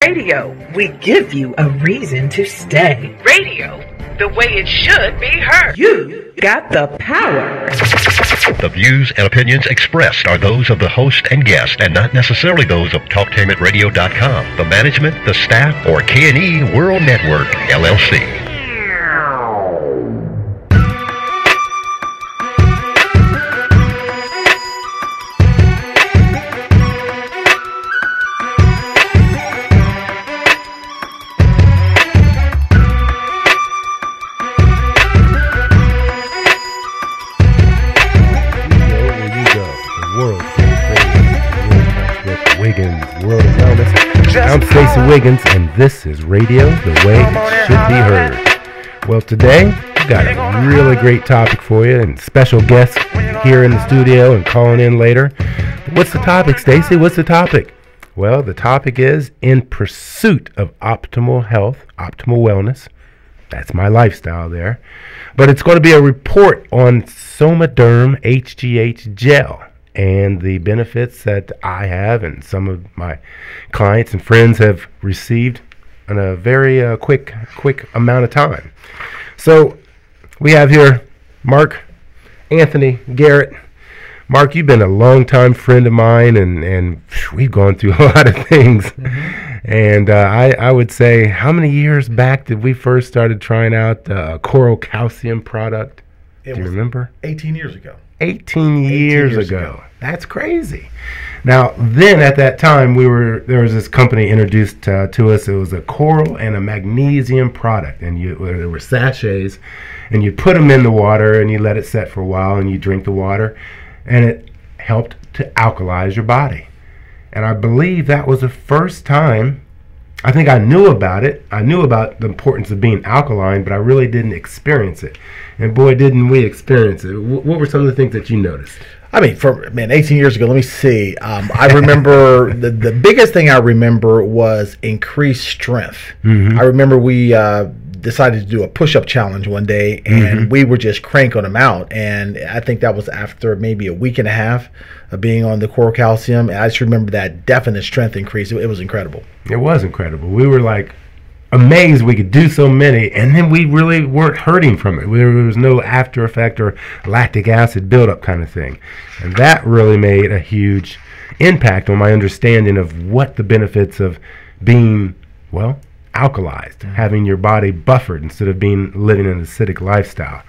Radio. We give you a reason to stay. Radio, the way it should be heard. You got the power. The views and opinions expressed are those of the host and guest and not necessarily those of TalkTainmentRadio.com, the management, the staff, or K&E World Network, LLC. Wiggins, World of Wellness. I'm STACY Wiggins, and this is Radio the Way It Should Be Heard. Well, today, we've got a really great topic for you, and special guests here in the studio and calling in later. What's the topic, Stacy? What's the topic? Well, the topic is in pursuit of optimal health, optimal wellness. That's my lifestyle there. But it's going to be a report on SOMADERM HGH gel and the benefits that I have and some of my clients and friends have received in a very quick amount of time. So we have here Mark Anthony Garrett. Mark, you've been a longtime friend of mine, and we've gone through a lot of things. Mm-hmm. And I would say, how many years back did we first started trying out the coral calcium product? Do you remember? 18 years ago. 18 years ago. That's crazy. Now, then at that time, there was this company introduced to us. It was a coral and a magnesium product, and there were sachets, and you put them in the water, and you let it set for a while, and you drink the water, and it helped to alkalize your body. And I believe that was the first time. I think I knew about it. I knew about the importance of being alkaline, but I really didn't experience it. And boy, didn't we experience it. What were some of the things that you noticed? I mean, 18 years ago, let me see. I remember the biggest thing I remember was increased strength. Mm-hmm. I remember we decided to do a push-up challenge one day, and mm-hmm. we were just cranking them out. And I think that was after maybe a week and a half of being on the coral calcium. And I just remember that definite strength increase. It was incredible. It was incredible. We were like amazed we could do so many, and then we really weren't hurting from it. There was no after effect or lactic acid buildup kind of thing. And that really made a huge impact on my understanding of what the benefits of being, well, alkalized, having your body buffered instead of living an acidic lifestyle.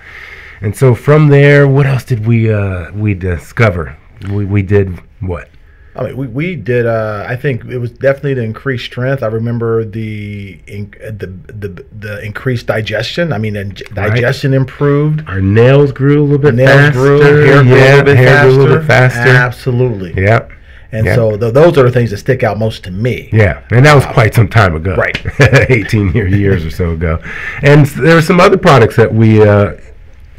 And so from there, what else did we discover? We did what? I mean, we did. I think it was definitely the increased strength. I remember the increased digestion. I mean, digestion improved. Our nails grew a little bit faster. Hair grew a little bit faster. Absolutely. Yep. And so those are the things that stick out most to me. Yeah, and that was quite some time ago. Right. 18 years or so ago. And there are some other products that we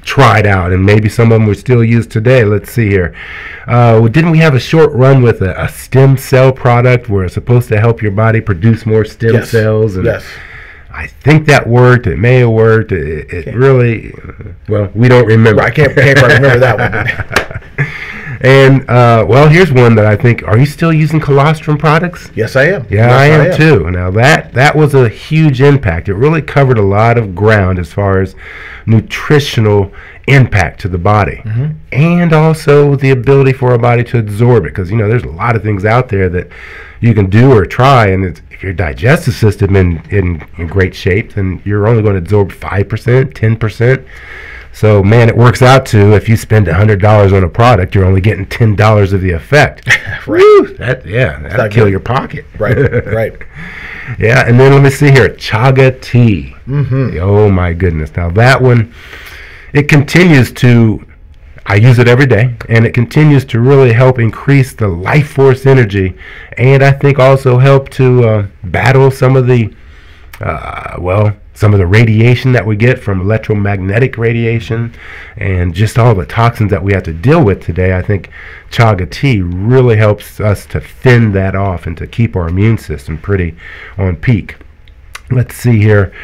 tried out, and maybe some of them we still use today. Let's see here. Didn't we have a short run with a stem cell product where it's supposed to help your body produce more stem cells? And yes. I think that worked. It may have worked. It really, well, we don't remember. I can't quite remember that one. And, well, here's one that I think, are you still using colostrum products? Yes, I am. Yeah, I am too. Now, that was a huge impact. It really covered a lot of ground as far as nutritional impact to the body. Mm-hmm. And also the ability for our body to absorb it. Because, there's a lot of things out there that you can do or try, and if your digestive system in great shape, then you're only going to absorb 5%, 10%. So, man, it works out to, if you spend $100 on a product, you're only getting $10 of the effect. Right. Woo, that'll kill your pocket. Right, right. Yeah, and then let me see here, chaga tea. Mm-hmm. Oh, my goodness. Now, that one, it continues to, I use it every day, and it continues to really help increase the life force energy, and I think also help to battle some of the, some of the radiation that we get from electromagnetic radiation and just all the toxins that we have to deal with today. I think chaga tea really helps us to fend that off and to keep our immune system pretty on peak. Let's see here.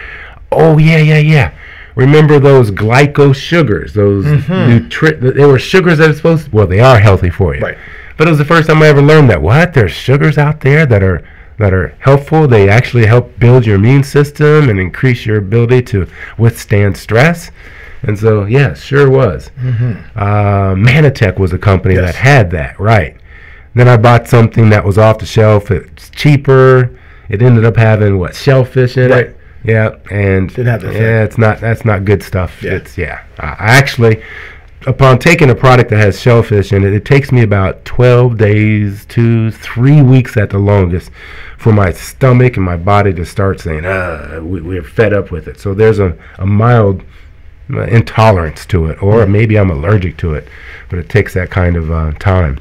Oh, yeah. Remember those glyco sugars, those they were sugars that are supposed to, well, they are healthy for you. Right. But it was the first time I ever learned that, there's sugars out there that are that are helpful. They actually help build your immune system and increase your ability to withstand stress. And so, yeah, sure was. Manatech was a company that had that, right. Then I bought something that was off the shelf. It's cheaper. It ended up having, shellfish in it. Yeah, and didn't have that's not good stuff. Yeah. I actually, upon taking a product that has shellfish in it, it takes me about 12 days to 3 weeks at the longest for my stomach and my body to start saying, we're fed up with it. So there's a mild intolerance to it, or maybe I'm allergic to it, but it takes that kind of time.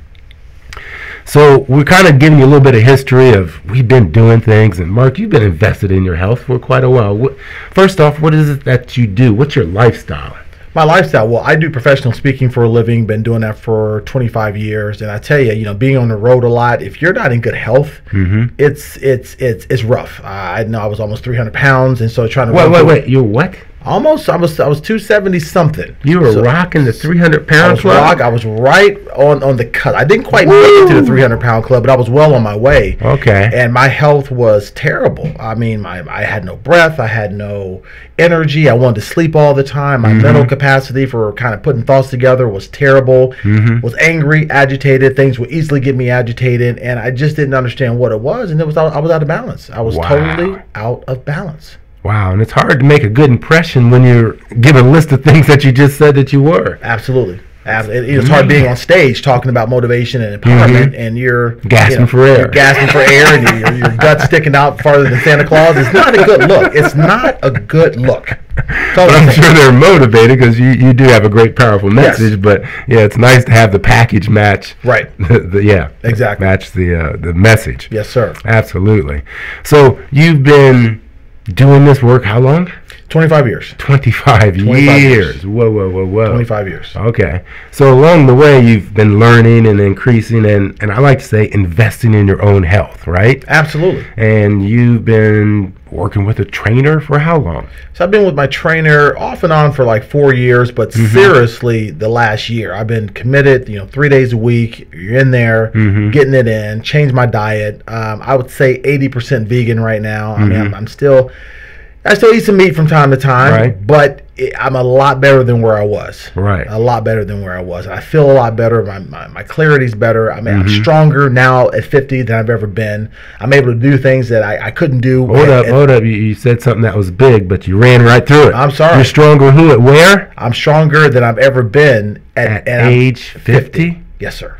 So we're kind of giving you a little bit of history of we've been doing things. And Mark, you've been invested in your health for quite a while. First off, what is it that you do? What's your lifestyle? My lifestyle, well, I do professional speaking for a living, been doing that for 25 years. And I tell you, being on the road a lot, if you're not in good health, it's rough. I know I was almost 300 pounds. And so trying to... Wait, you're what? Almost, I was 270 something. You were rocking the 300-pound club? I was right on the cut. I didn't quite make it to the 300-pound club, but I was well on my way. Okay. And my health was terrible. I mean, I had no breath. I had no energy. I wanted to sleep all the time. My mental capacity for kind of putting thoughts together was terrible. Was angry, agitated. Things would easily get me agitated, and I just didn't understand what it was, and I was out of balance. I was totally out of balance. Wow, and it's hard to make a good impression when you're given a list of things that you just said that you were. Absolutely. It's hard being on stage talking about motivation and empowerment, and you're gasping for air. You're gasping for air, and your gut's sticking out farther than Santa Claus. It's not a good look. It's not a good look. But I'm sure they're motivated because you do have a great, powerful message. Yes. But yeah, it's nice to have the package match. Right. Exactly. Match the message. Yes, sir. Absolutely. So you've been doing this work how long? 25 years. 25 years. Whoa. 25 years. Okay. So along the way, you've been learning and increasing and I like to say investing in your own health, right? Absolutely. And you've been working with a trainer for how long? So I've been with my trainer off and on for like 4 years, but seriously the last year. I've been committed, 3 days a week. You're in there, getting it in, change my diet. I would say 80% vegan right now. I mean, I still eat some meat from time to time, but I'm a lot better than where I was. Right. A lot better than where I was. I feel a lot better. My clarity's better. I mean, I'm stronger now at 50 than I've ever been. I'm able to do things that I couldn't do. Hold up. You said something that was big, but you ran right through it. I'm sorry. You're stronger who at where? I'm stronger than I've ever been at age 50? Yes, sir.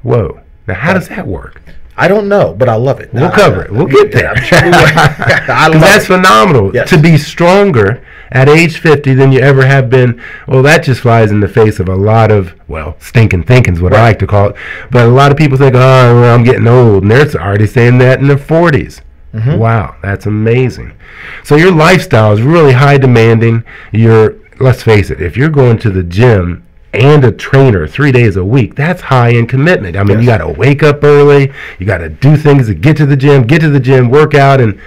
Whoa. Now, how does that work? I don't know, but I love it. We'll cover it. We'll get there. Because that's phenomenal. Yes. To be stronger at age 50 than you ever have been. Well, that just flies in the face of a lot of, stinking thinking is what I like to call it. But a lot of people think, I'm getting old. And they're already saying that in their 40s. Wow, that's amazing. So your lifestyle is really high demanding. Let's face it, if you're going to the gym and a trainer 3 days a week, that's high in commitment. I mean, you got to wake up early, you got to do things to get to the gym, work out, and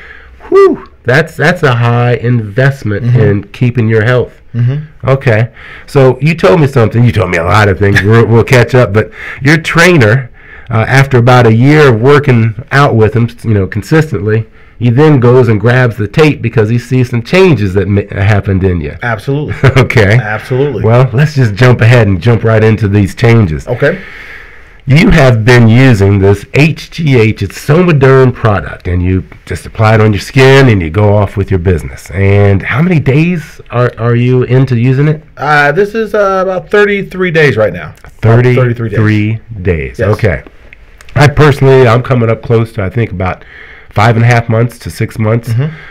that's a high investment in keeping your health. Okay, so you told me something. You told me a lot of things. We'll catch up, but your trainer, after about a year of working out with him, consistently, he then goes and grabs the tape because he sees some changes that happened in you. Absolutely. Okay. Absolutely. Well, let's just jump ahead and jump right into these changes. Okay. You have been using this HGH, it's SOMADERM product, and you just apply it on your skin and you go off with your business. And how many days are you into using it? This is about 33 days right now. 33 days. Yes. Okay. I'm coming up close to, I think, about 5.5 months to 6 months.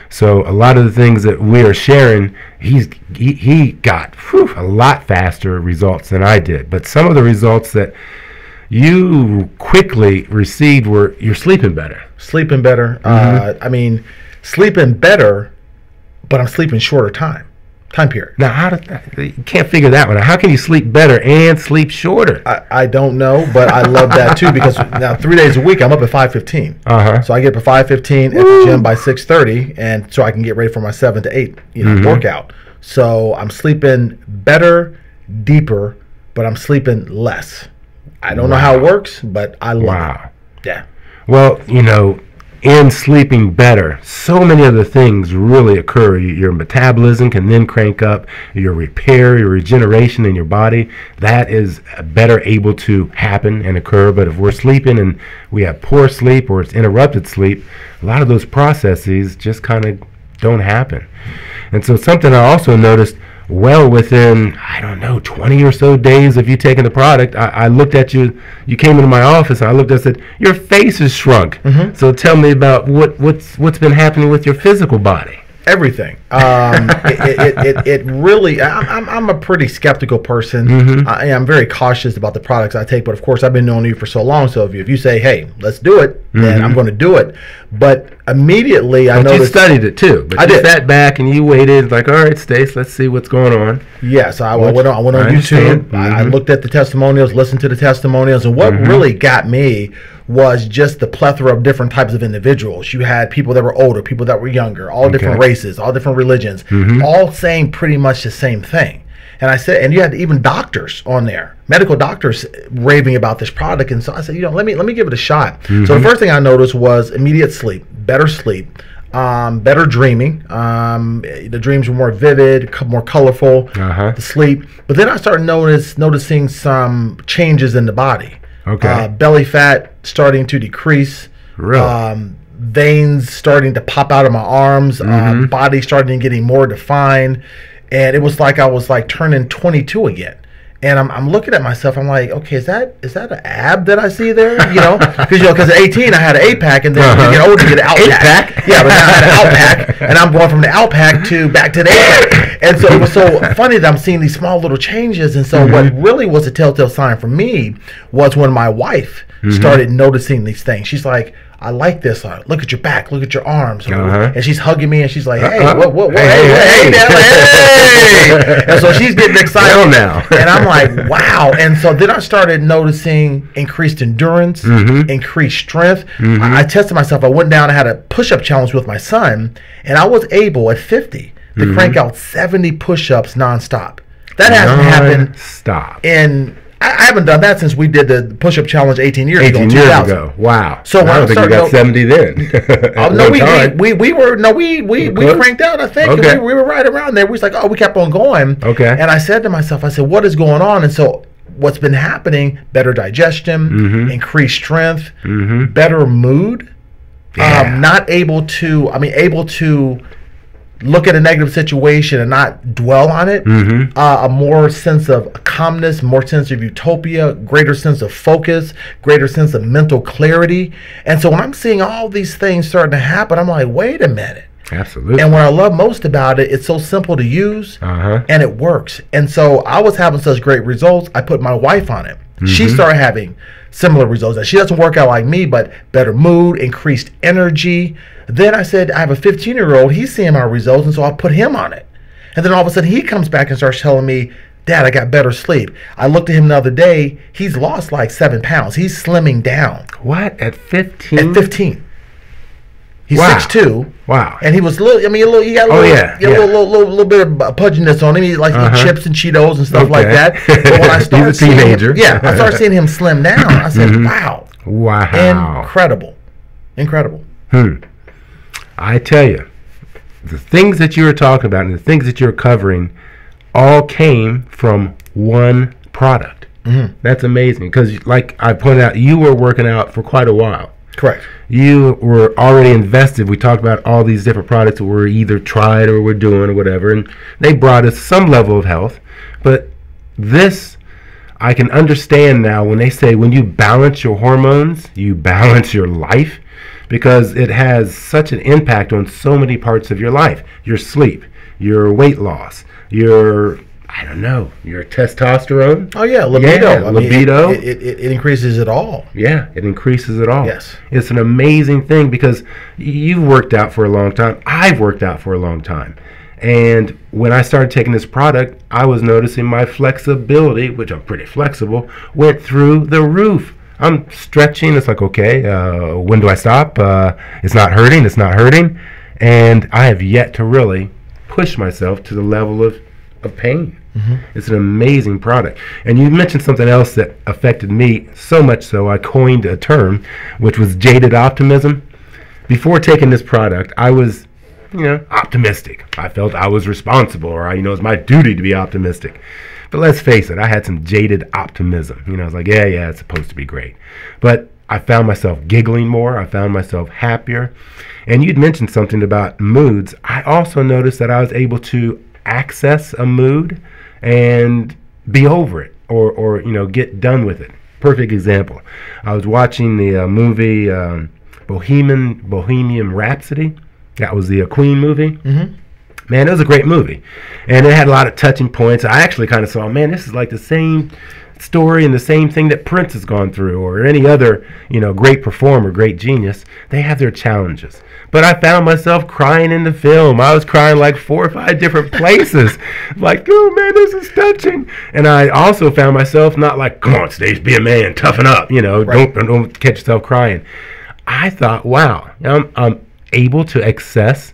So a lot of the things that we are sharing, he got a lot faster results than I did. But some of the results that you quickly received were you're sleeping better. Sleeping better. Sleeping better, but I'm sleeping shorter time period. Now, you can't figure that one out. How can you sleep better and sleep shorter? I don't know, but I love that too because now 3 days a week I'm up at 5:15. So I get up at 5:15 at the gym by 6:30, and so I can get ready for my 7 to 8 workout. So I'm sleeping better, deeper, but I'm sleeping less. I don't know how it works, but I love it. Yeah. Well, in sleeping better, so many other things really occur. Your metabolism can then crank up, your repair, your regeneration in your body, that is better able to happen and occur. But if we're sleeping and we have poor sleep or it's interrupted sleep, a lot of those processes just kind of don't happen. And so something I also noticed, well within, I don't know, 20 or so days of you taking the product, I looked at you, you came into my office, and I looked and said, your face is shrunk. So tell me about what's been happening with your physical body. Everything. It really. I'm a pretty skeptical person. I'm very cautious about the products I take. But of course, I've been knowing you for so long. So if you say, "Hey, let's do it," then I'm going to do it. But immediately, I noticed. You studied it too. But I did. Sat back and you waited. Like, all right, Stace, let's see what's going on. Yes, I went on YouTube. I looked at the testimonials, listened to the testimonials, and what really got me was just the plethora of different types of individuals. You had people that were older, people that were younger, all different races, all different religions, all saying pretty much the same thing. And I said, and you had even doctors on there, medical doctors raving about this product. And so I said, let me give it a shot. So the first thing I noticed was immediate sleep, better dreaming. The dreams were more vivid, more colorful, the sleep. But then I started noticing some changes in the body. Belly fat starting to decrease. Really? Veins starting to pop out of my arms. Body starting getting more defined. And it was like I was like turning 22 again. And I'm looking at myself. I'm like, okay, is that an ab that I see there? Because at 18 I had an 8-pack, and then you get older, you get an out-pack. Yeah, but now I had an out-pack, and I'm going from the out-pack back to the 8-pack. And so it was so funny that I'm seeing these small little changes. And so what really was a telltale sign for me was when my wife started noticing these things. She's like, I like this. Look at your back. Look at your arms. And she's hugging me, and she's like, hey, hey. And so she's getting excited now. And I'm like, wow. And so then I started noticing increased endurance, increased strength. I tested myself. I went down. I had a push-up challenge with my son, and I was able at 50 to crank out 70 push-ups nonstop. That hasn't happened in... I haven't done that since we did the push-up challenge 18 years ago. 18 years ago. Wow. So I don't think you got 70 then. we cranked out, I think. Okay. We were right around there. We was like, we kept on going. Okay. And I said to myself, what is going on? And so what's been happening, better digestion, increased strength, better mood, able to look at a negative situation and not dwell on it, a more sense of calmness, more sense of utopia, greater sense of focus, greater sense of mental clarity. And so when I'm seeing all these things starting to happen, I'm like, wait a minute. Absolutely. And what I love most about it, it's so simple to use, and it works. And so I was having such great results, I put my wife on it. She started having similar results. And she doesn't work out like me, but better mood, increased energy. Then I said, I have a 15-year-old, he's seeing my results, and so I put him on it. And then all of a sudden he comes back and starts telling me, Dad, I got better sleep. I looked at him the other day, he's lost like 7 pounds. He's slimming down. What, at 15? At 15. He's 6'2". Wow. And he was he got a little bit of pudginess on him. He likes to eat chips and Cheetos and stuff like that. But when I started He's a teenager. I started seeing him slim down. I said, wow. Incredible. I tell you, the things that you were talking about and the things that you're covering all came from one product. That's amazing, because like I pointed out, you were working out for quite a while. Correct. You were already invested. We talked about all these different products that were either tried or we're doing or whatever, and they brought us some level of health. But this, I can understand now when they say when you balance your hormones, you balance your life, because it has such an impact on so many parts of your life. Your sleep, your weight loss, your testosterone. Oh yeah, libido. Yeah, libido. It increases it all. Yeah, it increases it all. Yes. It's an amazing thing, because you've worked out for a long time. I've worked out for a long time. And when I started taking this product, I was noticing my flexibility, which I'm pretty flexible, went through the roof. I'm stretching. It's like, okay, when do I stop? It's not hurting. And I have yet to really push myself to the level of pain. It's an amazing product. And you mentioned something else that affected me so much so I coined a term, which was jaded optimism. before taking this product, I was, optimistic. I felt I was responsible, or it's my duty to be optimistic. But let's face it, I had some jaded optimism. I was like, yeah, it's supposed to be great. But I found myself giggling more. I found myself happier. And you'd mentioned something about moods. I also noticed that I was able to access a mood and be over it, or get done with it. Perfect example. I was watching the movie Bohemian Rhapsody. That was the Queen movie. Mm-hmm. Man, it was a great movie. And it had a lot of touching points. I actually kind of saw, man, this is like the same story and the same thing that Prince has gone through, or any other, great performer, great genius. They have their challenges. But I found myself crying in the film. I was crying like 4 or 5 different places. Like, oh man, this is touching. And I also found myself not like, come on, Stace, be a man, toughen up, right. don't catch yourself crying. I thought, wow, I'm able to access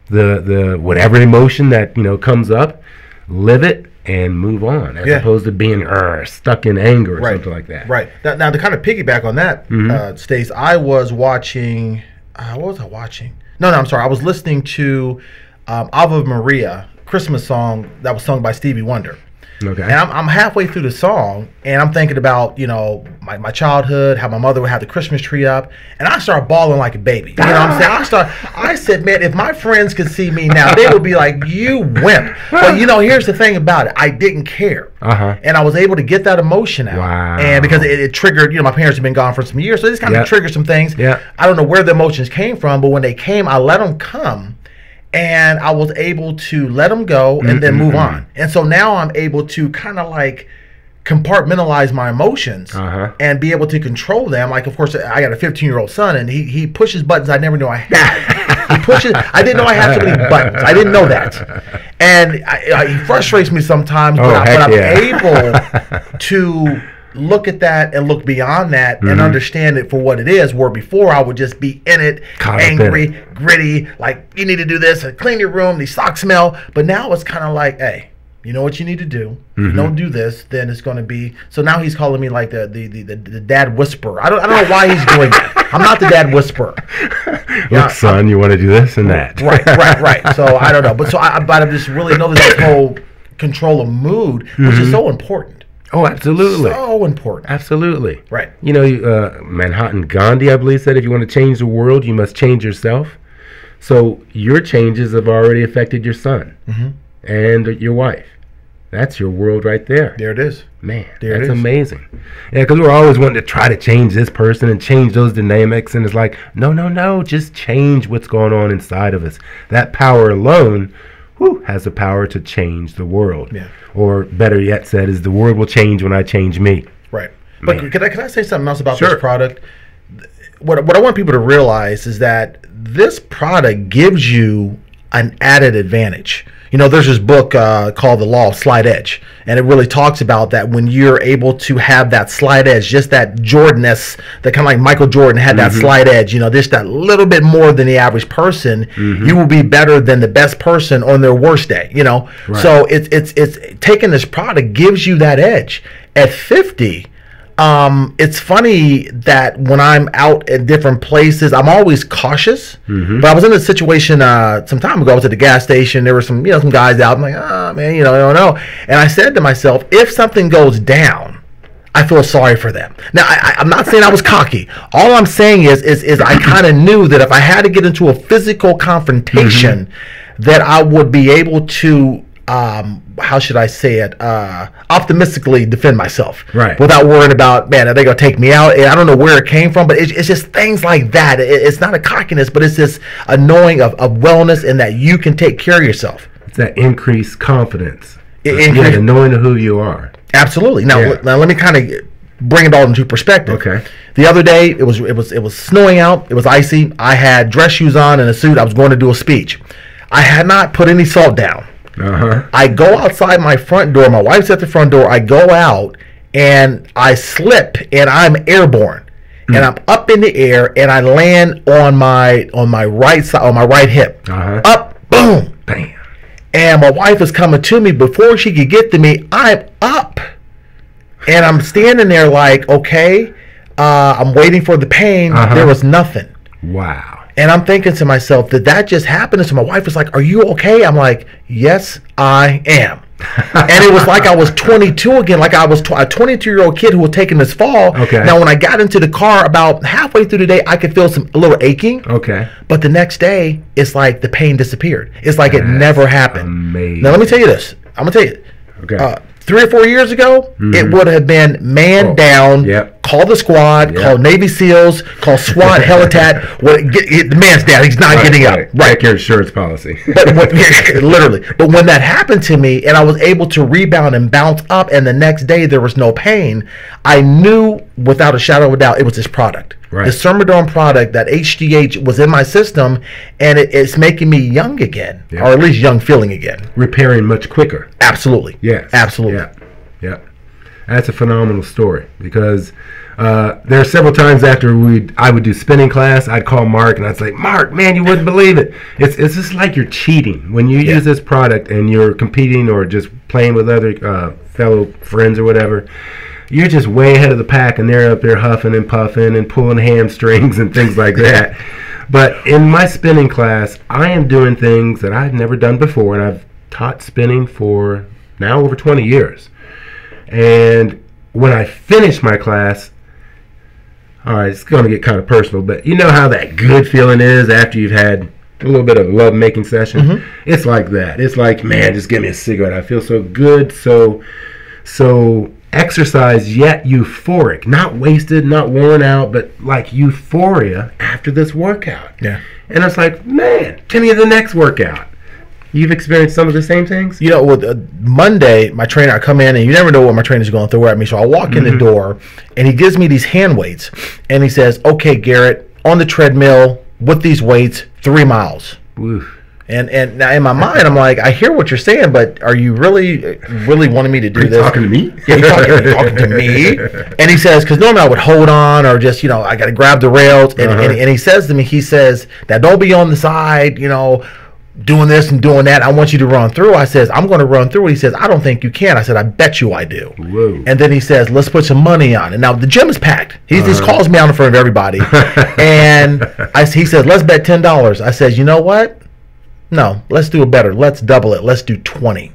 the whatever emotion that comes up, live it, and move on, as opposed to being stuck in anger or something like that. Right. Now to kind of piggyback on that, Stace, I was watching. What was I watching? No, I'm sorry. I was listening to Ave Maria, Christmas song that was sung by Stevie Wonder. Okay. And I'm halfway through the song, and I'm thinking about, my childhood, how my mother would have the Christmas tree up, and I started bawling like a baby. You know what I'm saying? I said, man, if my friends could see me now, they would be like, you wimp. But, here's the thing about it. I didn't care. And I was able to get that emotion out. Wow. And because it triggered, my parents have been gone for some years, so it just kind of triggered some things. Yeah. I don't know where the emotions came from, but when they came, I let them come. And I was able to let them go and then move on. And so now I'm able to kind of like compartmentalize my emotions and be able to control them. Like, of course, I got a 15-year-old son, and he pushes buttons I never knew I had. I didn't know I had so many buttons. I didn't know that. And he frustrates me sometimes, but I'm able to look at that and look beyond that and understand it for what it is, where before I would just be in it, angry, gritty, like, you need to do this, clean your room, these socks smell. But now it's kind of like, hey, you know what you need to do. If you don't do this, then it's going to be. So now he's calling me like the dad whisperer. I don't know why he's doing that. I'm not the dad whisperer. Look, son, you want to do this and that. Right. So I don't know, but I just really know this whole control of mood, which is so important. Oh, absolutely. So important. Absolutely. Right. Manhattan Gandhi, I believe, said if you want to change the world, you must change yourself. So your changes have already affected your son and your wife. That's your world right there. There it is. Man, that's amazing. Yeah, because we're always wanting to try to change this person and change those dynamics. And it's like, no. Just change what's going on inside of us. That power alone has the power to change the world. Yeah. Or better yet said, is the world will change when I change me. Right. Man. But can I say something else about this product? What I want people to realize is that this product gives you an added advantage. There's this book called The Law of Slight Edge, and it really talks about that when you're able to have that slight edge, just that Jordan-ness, that kind of like Michael Jordan had that slight edge, just that little bit more than the average person, you will be better than the best person on their worst day, Right. So it's taking this product gives you that edge. At 50, it's funny that when I'm out at different places, I'm always cautious. But I was in a situation some time ago. I was at the gas station. There were some guys out. I'm like, man, I don't know. And I said to myself, if something goes down, I feel sorry for them. Now, I'm not saying I was cocky. All I'm saying is I kind of knew that if I had to get into a physical confrontation, that I would be able to how should I say it, optimistically defend myself, right, without worrying about, man, are they going to take me out? I don't know where it came from, but it's just things like that. It's not a cockiness, but it's just a knowing of wellness and that you can take care of yourself. It's that increased confidence. The knowing of who you are. Absolutely. Now let me kind of bring it all into perspective. Okay. The other day, it was snowing out. It was icy. I had dress shoes on and a suit. I was going to do a speech. I had not put any salt down. I go outside my front door. My wife's at the front door. I go out and I slip and I'm airborne. And I'm up in the air and I land on my right side, on my right hip. Up, boom, bam. And my wife is coming to me. Before she could get to me, I'm up. And I'm standing there like, okay, I'm waiting for the pain. There was nothing. Wow. And I'm thinking to myself, did that just happen? And so my wife was like, are you okay? I'm like, yes, I am. And it was like I was 22 again, like I was a 22-year-old kid who was taking this fall. Okay. Now, when I got into the car about halfway through the day, I could feel a little aching. Okay. But the next day, it's like the pain disappeared. It's like it never happened. Amazing. Now, let me tell you this. I'm going to tell you. Okay. 3 or 4 years ago, it would have been man down, call the squad, call Navy SEALs, call SWAT, Helitat. The man's down. He's not getting up. Right. Your insurance policy. But literally. But when that happened to me and I was able to rebound and bounce up and the next day there was no pain, I knew without a shadow of a doubt it was this product. Right. The SOMADERM product, that HGH was in my system, and it's making me young again, or at least young feeling again. Repairing much quicker. Absolutely. Yes. Absolutely. Yeah. That's a phenomenal story, because there are several times after I would do spinning class, I'd call Mark and I'd say, Mark, man, you wouldn't believe it. It's just like you're cheating when you use this product and you're competing or just playing with other fellow friends or whatever. You're just way ahead of the pack, and they're up there huffing and puffing and pulling hamstrings and things like that. But in my spinning class, I am doing things that I've never done before, and I've taught spinning for now over 20 years. And when I finish my class, all right, it's going to get kind of personal, but you know how that good feeling is after you've had a little bit of a love-making session? It's like that. It's like, man, just give me a cigarette. I feel so good, so exercise yet euphoric, not wasted, not worn out, but like euphoria after this workout. Yeah. And it's like, man, give me the next workout. You've experienced some of the same things? You know, with Monday, my trainer, I come in, and you never know what my trainer's going to throw at me. So I walk in the door, and he gives me these hand weights, and he says, okay, Garrett, on the treadmill with these weights, 3 miles. Oof. And now in my mind, I'm like, I hear what you're saying, but are you really wanting me to do this? Talking to me? Yeah, you're talking to me. And he says, because normally I would hold on or just, I got to grab the rails. And he says to me, now don't be on the side, doing this and doing that. I want you to run through. I says, I'm going to run through it. He says, I don't think you can. I said, I bet you I do. Whoa. And then he says, let's put some money on it. Now, the gym is packed. He just calls me out in front of everybody. And he says, let's bet $10. I says, you know what? No, let's do it better. Let's double it. Let's do 20.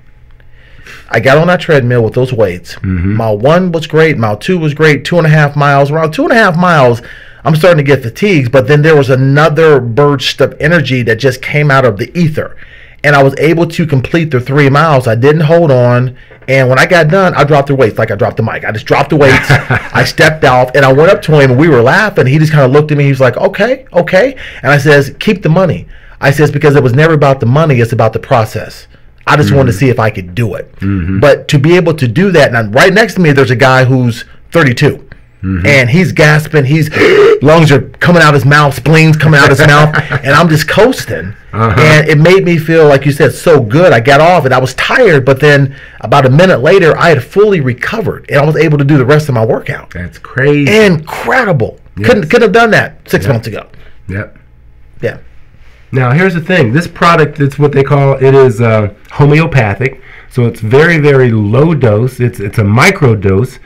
I got on that treadmill with those weights. Mile 1 was great. Mile 2 was great. 2.5 miles. Around 2.5 miles, I'm starting to get fatigued, but then there was another burst of energy that just came out of the ether. And I was able to complete the 3 miles. I didn't hold on. And when I got done, I dropped the weights like I dropped the mic. I just dropped the weights. I stepped off, and I went up to him, and we were laughing. He just kind of looked at me. He was like, okay. And I says, keep the money. I says, because it was never about the money, it's about the process. I just wanted to see if I could do it. But to be able to do that, and right next to me, there's a guy who's 32. And he's gasping, his lungs are coming out his mouth, spleens coming out his mouth, and I'm just coasting. And it made me feel, like you said, so good. I got off, and I was tired, but then about a minute later, I had fully recovered, and I was able to do the rest of my workout. That's crazy. Incredible. Yes. Couldn't have done that 6 months ago. Yep. Yeah. Now, here's the thing. This product, it's what they call, it is homeopathic. So it's very, very low dose. It's a micro dose.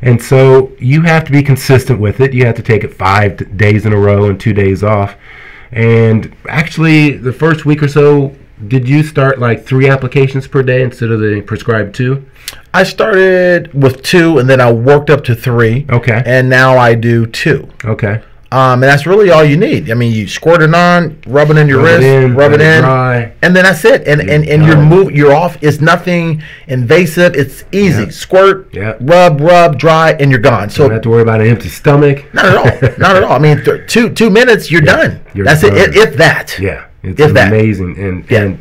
And so you have to be consistent with it. You have to take it 5 days in a row and 2 days off. And actually, the first week or so, did you start like 3 applications per day instead of the prescribed 2? I started with 2, and then I worked up to 3. Okay. And now I do 2. Okay. And that's really all you need. I mean, you squirt it on, rub it in your wrist, rub it in, dry. And then that's it. And you're off. It's nothing invasive. It's easy. Yep. Squirt, rub, dry, and you're gone. So you don't have to worry about an empty stomach. Not at all. Not at all. I mean, 2 minutes, you're done. That's done. It. If that. Yeah, it's amazing. And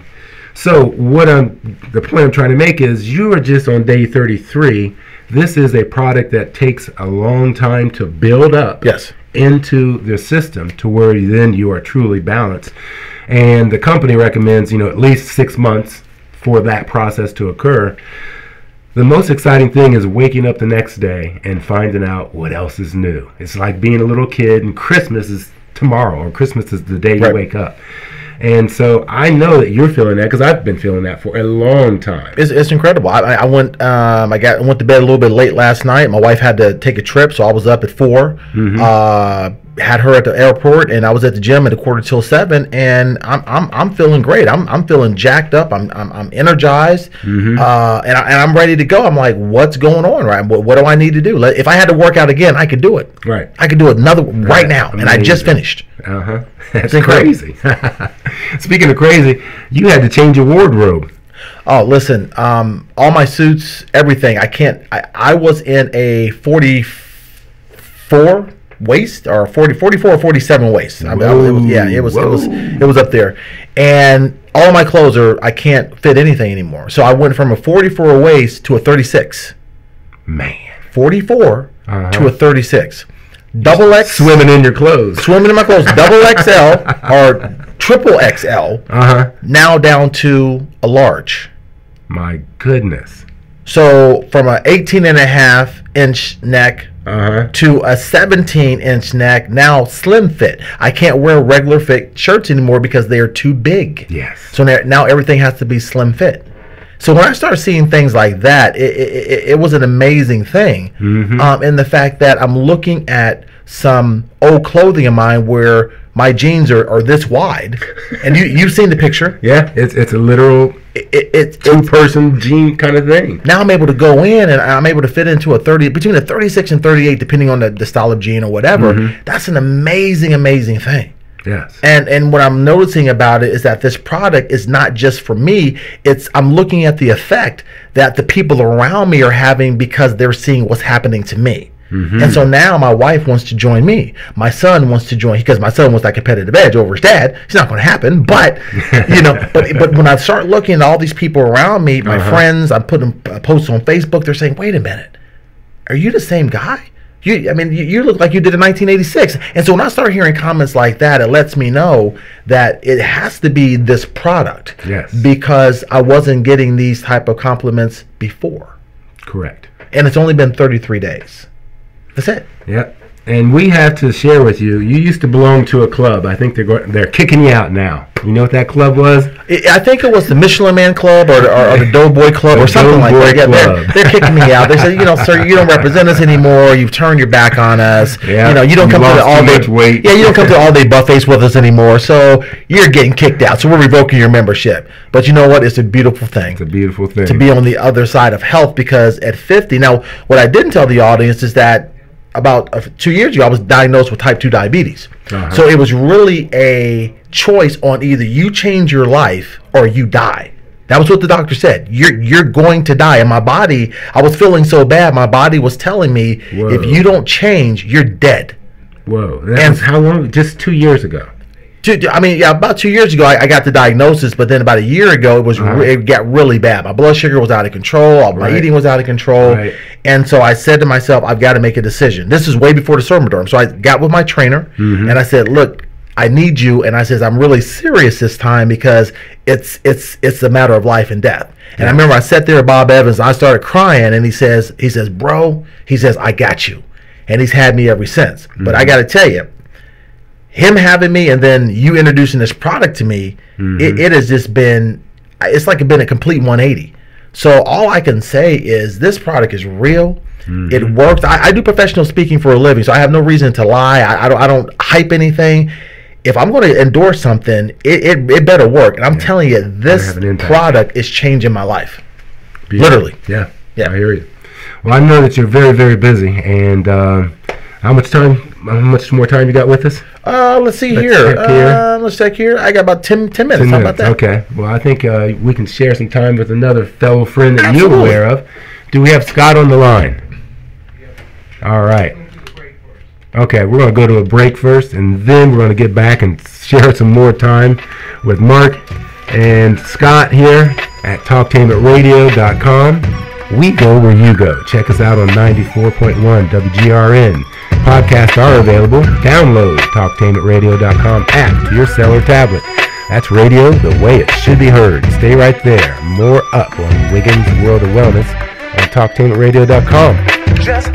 so the point I'm trying to make is you are just on day 33. This is a product that takes a long time to build up. Yes. Into the system to where then you are truly balanced. And the company recommends, at least 6 months for that process to occur. The most exciting thing is waking up the next day and finding out what else is new. It's like being a little kid, and Christmas is tomorrow, or Christmas is the day you wake up. And so I know that you're feeling that, because I've been feeling that for a long time. It's incredible. I went to bed a little bit late last night. My wife had to take a trip, so I was up at 4. had her at the airport, and I was at the gym at 6:45, and I'm feeling great. I'm feeling jacked up. I'm energized, and I'm ready to go. I'm like, what's going on, right? What do I need to do? If I had to work out again, I could do it. Right. I could do it right now, Amazing. and I just finished. That's crazy. Speaking of crazy, you had to change your wardrobe. Oh, listen, all my suits, everything. I was in a 44 waist, or 44 or 47 waist. It was up there. And all my clothes I can't fit anything anymore. So I went from a 44 waist to a 36. Man. 44 to a 36. Double X. Swimming in your clothes. Swimming in my clothes. Double XL or triple XL. Now down to a large. My goodness. So from an 18.5-inch neck to a 17-inch neck, now slim fit. I can't wear regular fit shirts anymore because they are too big. Yes. So now everything has to be slim fit. So when I started seeing things like that, it was an amazing thing. In the fact that I'm looking at some old clothing of mine where my jeans are this wide, and you've seen the picture. Yeah, it's a literal two-person jean kind of thing. Now I'm able to go in, and I'm able to fit into between a 36 and 38, depending on the style of jean or whatever. That's an amazing thing. Yes. And what I'm noticing about it is that this product is not just for me. I'm looking at the effect that the people around me are having because they're seeing what's happening to me. And so now my wife wants to join me. My son wants to join, because my son wants that competitive edge over his dad. It's not going to happen, but but when I start looking at all these people around me, my friends, I'm putting posts on Facebook. They're saying, "Wait a minute, are you the same guy? You look like you did in 1986." And so when I start hearing comments like that, it lets me know that it has to be this product. Yes. Because I wasn't getting these type of compliments before. Correct. And it's only been 33 days. That's it. Yep. And we have to share with you. You used to belong to a club. I think they're kicking you out now. You know what that club was? I think it was the Michelin Man Club or the Doughboy Club or something like that. Yeah, they're kicking me out. They said, sir, you don't represent us anymore. You've turned your back on us. Yeah, you don't come to the all-day weight. Yeah, you don't come to all-day buffets with us anymore. So you're getting kicked out. So we're revoking your membership. But you know what? It's a beautiful thing. It's a beautiful thing to be on the other side of health, because at 50. Now, what I didn't tell the audience is that about 2 years ago, I was diagnosed with type 2 diabetes. So it was really a choice on either you change your life or you die. That was what the doctor said. You're going to die. And my body, I was feeling so bad, my body was telling me, if you don't change, you're dead. Whoa. That was how long? Just 2 years ago. About 2 years ago, I got the diagnosis, but then about a year ago, it got really bad. My blood sugar was out of control. My eating was out of control. And so I said to myself, I've got to make a decision. This is way before the SOMADERM. So I got with my trainer, and I said, look, I need you. And I says, I'm really serious this time, because it's a matter of life and death. And I remember I sat there at Bob Evans, and I started crying, and he says, bro, I got you. And he's had me ever since. But I got to tell you, him having me and then you introducing this product to me, it has just been, it's like it's been a complete 180. So all I can say is this product is real. It works. I do professional speaking for a living, so I have no reason to lie. I don't hype anything. If I'm going to endorse something, it better work. And I'm telling you, this product is changing my life. Literally. Yeah. I hear you. Well, I know that you're very, very busy. And how much more time you got with us? Let's see here. Let's check here. I got about 10 minutes. How about that? Okay. Well, I think we can share some time with another fellow friend that you're aware of. Do we have Scott on the line? All right. Okay, we're going to go to a break first, and then we're going to get back and share some more time with Mark and Scott here at TalkTainmentRadio.com. We go where you go. Check us out on 94.1 WGRN. Podcasts are available. Download TalkTainmentRadio.com app to your cell or tablet. That's radio the way it should be heard. Stay right there. More up on Wiggins World of Wellness on TalkTainmentRadio.com. Just